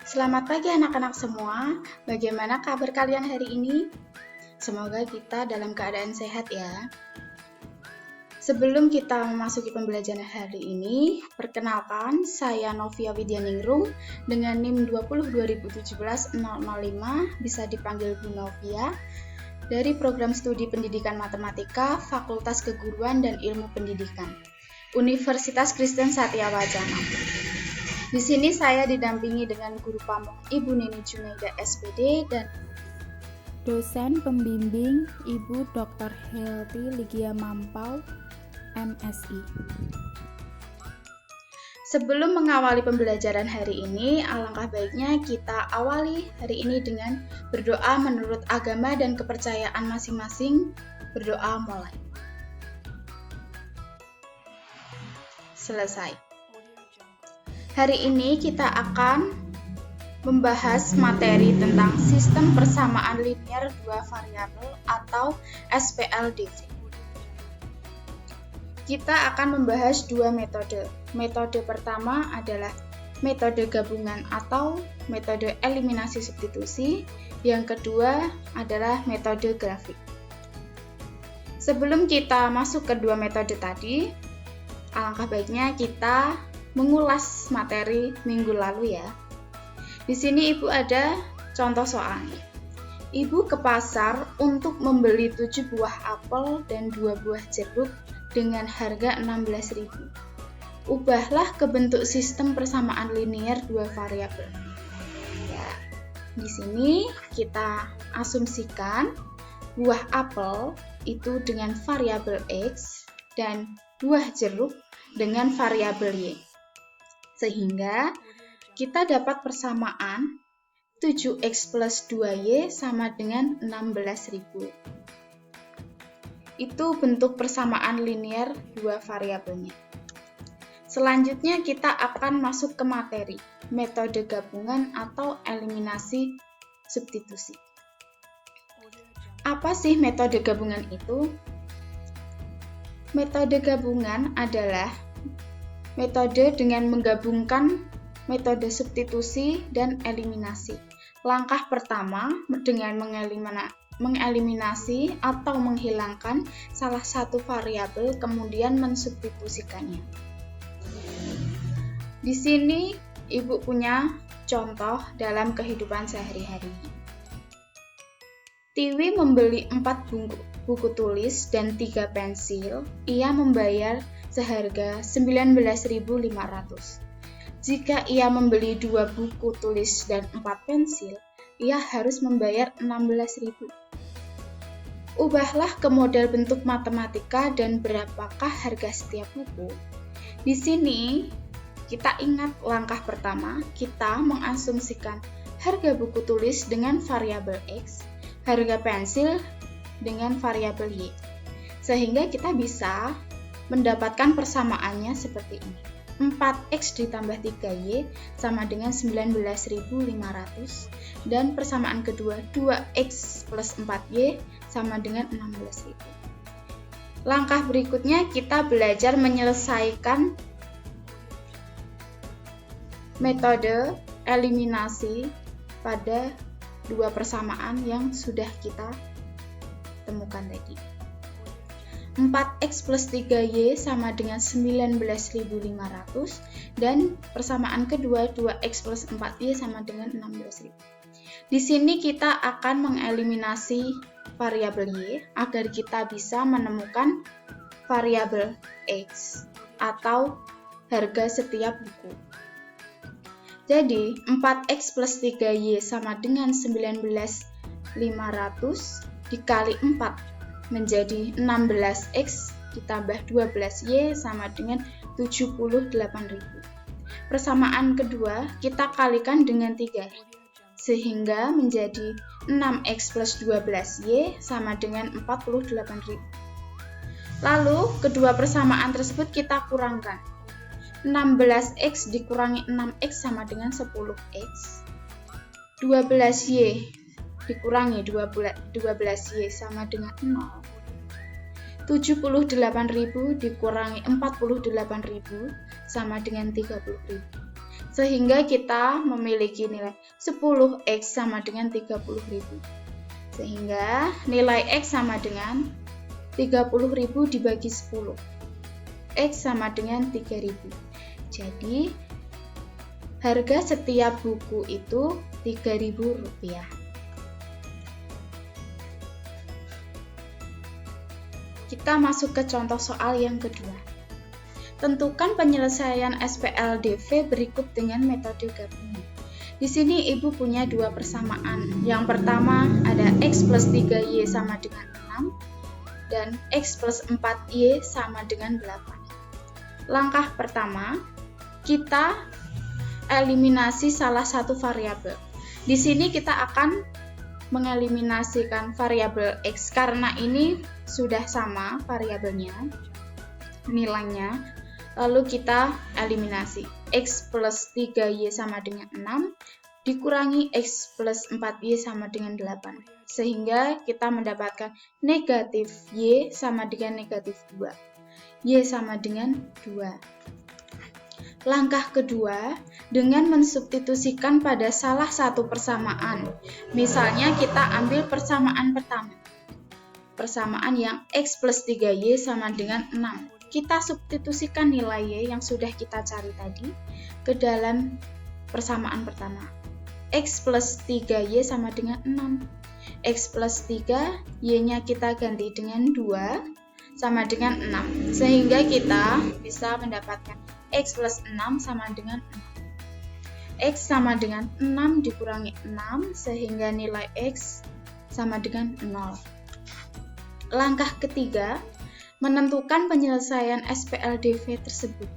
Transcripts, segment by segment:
Selamat pagi anak-anak semua, bagaimana kabar kalian hari ini? Semoga kita dalam keadaan sehat ya. Sebelum kita memasuki pembelajaran hari ini, perkenalkan saya Novia Widyaningrum dengan NIM 202017-005, bisa dipanggil Bu Novia, dari Program Studi Pendidikan Matematika, Fakultas Keguruan dan Ilmu Pendidikan, Universitas Kristen Satyawacana. Di sini saya didampingi dengan guru pamong Ibu Nini Junaida SPD dan dosen pembimbing Ibu Dr. Helty Ligia Mampau, MSI. Sebelum mengawali pembelajaran hari ini, alangkah baiknya kita awali hari ini dengan berdoa menurut agama dan kepercayaan masing-masing. Berdoa mulai. Selesai. Hari ini kita akan membahas materi tentang sistem persamaan linier dua variabel atau SPLDV. Kita akan membahas dua metode. Metode pertama adalah metode gabungan atau metode eliminasi substitusi. Yang kedua adalah metode grafik. Sebelum kita masuk ke dua metode tadi, alangkah baiknya kita mengulas materi minggu lalu ya. Di sini Ibu ada contoh soalnya. Ibu ke pasar untuk membeli 7 buah apel dan 2 buah jeruk dengan harga 16.000. Ubahlah ke bentuk sistem persamaan linier dua variabel. Ya, di sini kita asumsikan buah apel itu dengan variabel X dan buah jeruk dengan variabel Y. Sehingga kita dapat persamaan 7x plus 2y sama dengan 16.000. Itu bentuk persamaan linier dua variabelnya. Selanjutnya kita akan masuk ke materi, metode gabungan atau eliminasi substitusi. Apa sih metode gabungan itu? Metode gabungan adalah metode dengan menggabungkan metode substitusi dan eliminasi. Langkah pertama dengan mengeliminasi atau menghilangkan salah satu variabel kemudian mensubstitusikannya. Di sini Ibu punya contoh dalam kehidupan sehari-hari. Tiwi membeli 4 buku tulis dan 3 pensil. Ia membayar seharga 19.500. Jika ia membeli 2 buku tulis dan 4 pensil, ia harus membayar 16.000. Ubahlah ke model bentuk matematika dan berapakah harga setiap buku. Di sini, kita ingat langkah pertama, kita mengasumsikan harga buku tulis dengan variabel X, harga pensil dengan variabel Y. Sehingga kita bisa mendapatkan persamaannya seperti ini. 4x ditambah 3y sama dengan 19.500 dan persamaan kedua 2x plus 4y sama dengan 16.000. Langkah berikutnya kita belajar menyelesaikan metode eliminasi pada dua persamaan yang sudah kita temukan tadi. 4x plus 3y sama dengan 19.500 dan persamaan kedua 2x plus 4y sama dengan 16.000. Di sini kita akan mengeliminasi variabel y agar kita bisa menemukan variabel x atau harga setiap buku. Jadi 4x plus 3y sama dengan 19.500 dikali 4 menjadi 16x ditambah 12y sama dengan 78.000. Persamaan kedua kita kalikan dengan 3 sehingga menjadi 6x plus 12y sama dengan 48.000. Lalu kedua persamaan tersebut kita kurangkan. 16x dikurangi 6x sama dengan 10x. 12y dikurangi 12y sama dengan 0. 78.000 dikurangi 48.000 sama dengan 30.000. Sehingga kita memiliki nilai 10X sama dengan 30.000. Sehingga nilai X sama dengan 30.000 dibagi 10. X sama dengan 3.000. Jadi harga setiap buku itu Rp3.000. Kita masuk ke contoh soal yang kedua. Tentukan penyelesaian SPLDV berikut dengan metode gabungan. Di sini Ibu punya dua persamaan. Yang pertama ada X plus 3Y sama dengan 6 dan X plus 4Y sama dengan 8. Langkah pertama, kita eliminasi salah satu variabel. Di sini kita akan mengeliminasikan variabel X karena ini sudah sama variabelnya, nilainya. Lalu kita eliminasi X plus 3Y sama dengan 6 dikurangi X plus 4Y sama dengan 8. Sehingga kita mendapatkan negatif Y sama dengan negatif 2. Y sama dengan 2. Langkah kedua, dengan mensubstitusikan pada salah satu persamaan. Misalnya kita ambil persamaan pertama. Persamaan yang X plus 3Y sama dengan 6. Kita substitusikan nilai Y yang sudah kita cari tadi ke dalam persamaan pertama. X plus 3Y sama dengan 6. X plus 3, Y-nya kita ganti dengan 2 sama dengan 6. Sehingga kita bisa mendapatkan X plus 6 sama dengan 6. X sama dengan 6 dikurangi 6 sehingga nilai X sama dengan 0. Langkah ketiga, menentukan penyelesaian SPLDV tersebut.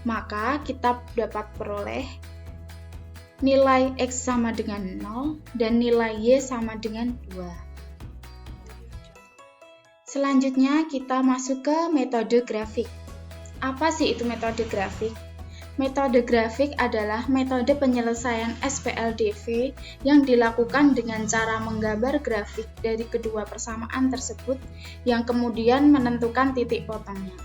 Maka kita dapat peroleh nilai X sama dengan 0 dan nilai Y sama dengan 2. Selanjutnya kita masuk ke metode grafik. Apa sih itu metode grafik? Metode grafik adalah metode penyelesaian SPLDV yang dilakukan dengan cara menggambar grafik dari kedua persamaan tersebut yang kemudian menentukan titik potongnya.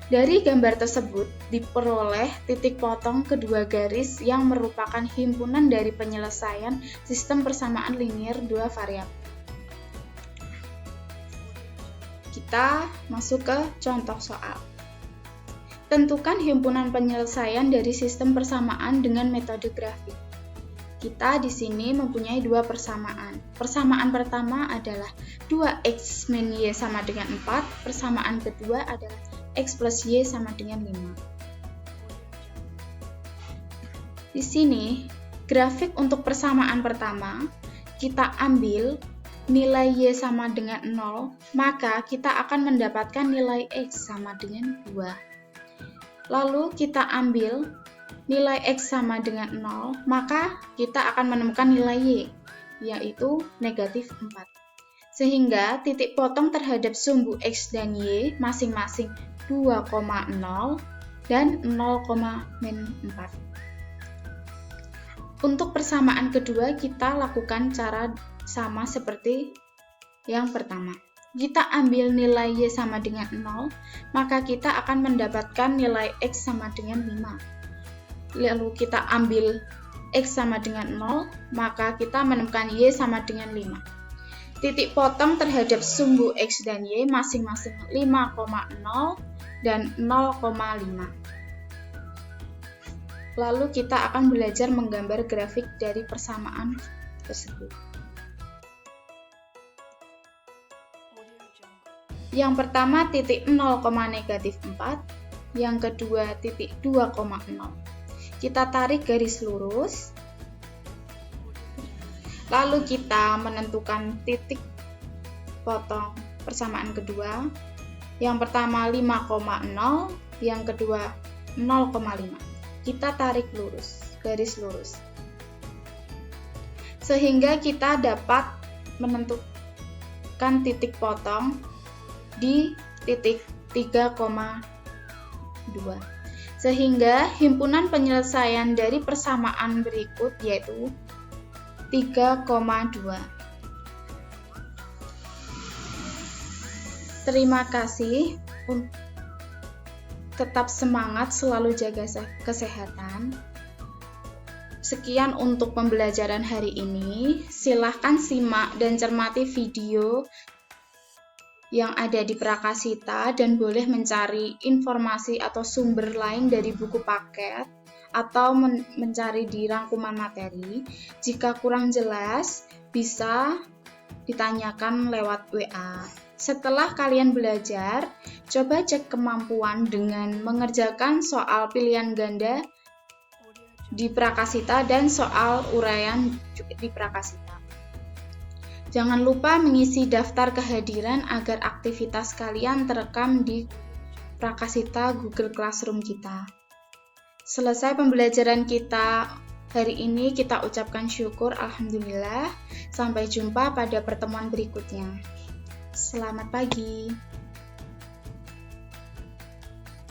Dari gambar tersebut diperoleh titik potong kedua garis yang merupakan himpunan dari penyelesaian sistem persamaan linier dua variabel. Kita masuk ke contoh soal. Tentukan himpunan penyelesaian dari sistem persamaan dengan metode grafik. Kita di sini mempunyai dua persamaan. Persamaan pertama adalah 2X min Y sama dengan 4. Persamaan kedua adalah X plus Y sama dengan 5. Di sini, grafik untuk persamaan pertama, kita ambil nilai Y sama dengan 0, maka kita akan mendapatkan nilai X sama dengan 2. Lalu kita ambil nilai X sama dengan 0, maka kita akan menemukan nilai Y, yaitu negatif 4. Sehingga titik potong terhadap sumbu X dan Y masing-masing 2,0 dan 0,-4. Untuk persamaan kedua kita lakukan cara sama seperti yang pertama. Kita ambil nilai Y sama dengan 0, maka kita akan mendapatkan nilai X sama dengan 5. Lalu kita ambil X sama dengan 0, maka kita menemukan Y sama dengan 5. Titik potong terhadap sumbu X dan Y masing-masing 5,0 dan 0,5. Lalu kita akan belajar menggambar grafik dari persamaan tersebut. Yang pertama titik 0,-4, yang kedua titik 2,0. Kita tarik garis lurus, lalu kita menentukan titik potong persamaan kedua. Yang pertama 5,0, yang kedua 0,5. Kita tarik lurus, garis lurus. Sehingga kita dapat menentukan titik potong di titik 3,2. Sehingga himpunan penyelesaian dari persamaan berikut yaitu 3,2. Terima kasih. Tetap semangat, selalu jaga kesehatan. Sekian untuk pembelajaran hari ini. Silahkan simak dan cermati video yang ada di Prakasita dan boleh mencari informasi atau sumber lain dari buku paket atau mencari di rangkuman materi. Jika kurang jelas, bisa ditanyakan lewat WA. Setelah kalian belajar, coba cek kemampuan dengan mengerjakan soal pilihan ganda di Prakasita dan soal uraian di Prakasita. Jangan lupa mengisi daftar kehadiran agar aktivitas kalian terekam di Prakasita Google Classroom kita. Selesai pembelajaran kita hari ini, kita ucapkan syukur, alhamdulillah. Sampai jumpa pada pertemuan berikutnya. Selamat pagi.